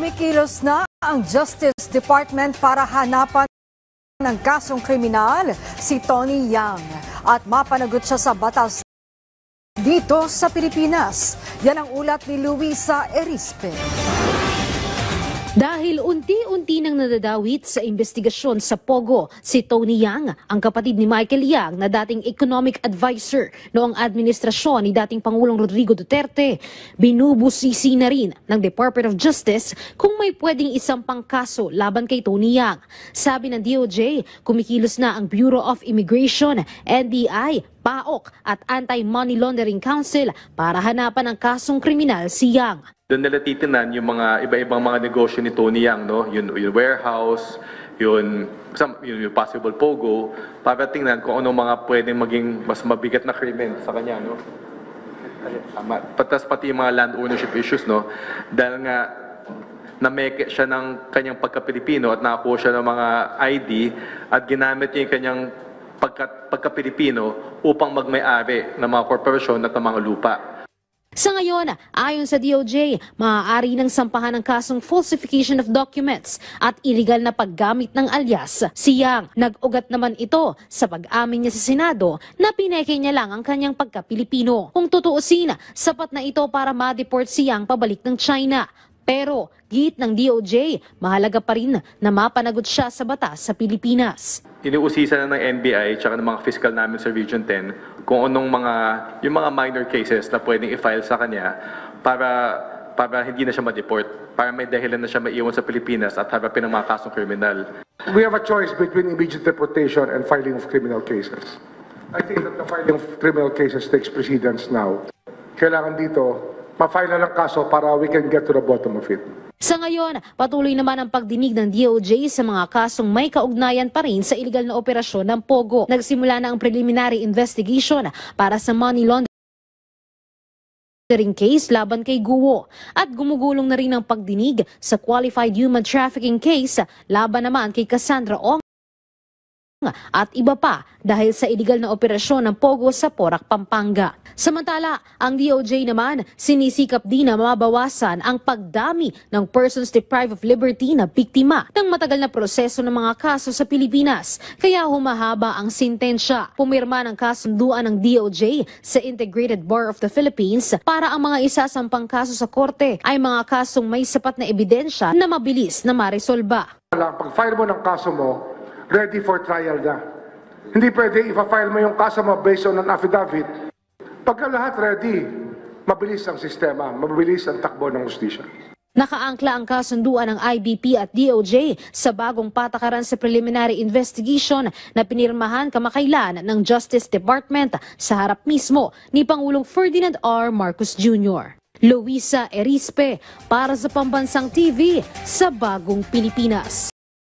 Kumikilos na ang Justice Department para hanapan ng kasong kriminal si Tony Yang at mapanagot siya sa batas dito sa Pilipinas. Yan ang ulat ni Luisa Erispe. Dahil unti-unti nang nadadawit sa investigasyon sa Pogo si Tony Yang, ang kapatid ni Michael Yang na dating economic advisor noong administrasyon ni dating Pangulong Rodrigo Duterte, binubusisi na rin ng Department of Justice kung may pwedeng isampang kaso laban kay Tony Yang. Sabi ng DOJ, kumikilos na ang Bureau of Immigration, NBI, PAOK at Anti-Money Laundering Council para hanapan ang kasong kriminal si Yang. Doon nila titinan yung mga iba-ibang mga negosyo ni Tony Yang, no? Yung warehouse, yung possible Pogo, para tingnan kung ano mga pwedeng maging mas mabigat na krimen sa kanya, no? Pati yung mga land ownership issues, no? Dahil nga nameke siya ng kanyang pagka-Pilipino at nakakuha siya ng mga ID at ginamit niya yung kanyang pagka-Pilipino upang magmay-ari ng mga korporasyon at ng mga lupa. Sa ngayon, ayon sa DOJ, maaari ng sampahan ng kasong falsification of documents at illegal na paggamit ng alias. Si Yang, nag-ugat naman ito sa pag-amin niya sa Senado na pineke niya lang ang kanyang pagka-Pilipino. Kung tutuusin, sapat na ito para ma-deport si Yang pabalik ng China. Pero, git ng DOJ, mahalaga pa rin na mapanagot siya sa batas sa Pilipinas. Iniusisan na ng NBI at ng mga fiscal namin sa Region 10 kung anong yung mga minor cases na pwedeng i-file sa kanya para hindi na siya ma-deport, para may dahilan na siya maiwan sa Pilipinas at harapin ang mga kasong kriminal. We have a choice between immediate deportation and filing of criminal cases. I think that the filing of criminal cases takes precedence now. Kailangan dito, ma-file na ng kaso para we can get to the bottom of it. Sa ngayon, patuloy naman ang pagdinig ng DOJ sa mga kasong may kaugnayan pa rin sa iligal na operasyon ng Pogo. Nagsimula na ang preliminary investigation para sa money laundering case laban kay Guo at gumugulong na rin ang pagdinig sa qualified human trafficking case laban naman kay Cassandra Ong at iba pa dahil sa iligal na operasyon ng Pogo sa Porac, Pampanga. Samantala, ang DOJ naman sinisikap din na mabawasan ang pagdami ng persons deprived of liberty na biktima ng matagal na proseso ng mga kaso sa Pilipinas. Kaya humahaba ang sintensya. Pumirma ng kasunduan ng DOJ sa Integrated Bar of the Philippines para ang mga isasampang kaso sa korte ay mga kasong may sapat na ebidensya na mabilis na maresolba. Pag-file mo ng kaso mo, ready for trial na. Hindi pwede ipa-file mo yung kaso mo based on an affidavit. Pagka lahat ready, mabilis ang sistema, mabilis ang takbo ng hustisya. Nakaangkla ang kasunduan ng IBP at DOJ sa bagong patakaran sa preliminary investigation na pinirmahan kamakailan ng Justice Department sa harap mismo ni Pangulong Ferdinand R. Marcos Jr. Luisa Erispe para sa Pambansang TV sa Bagong Pilipinas.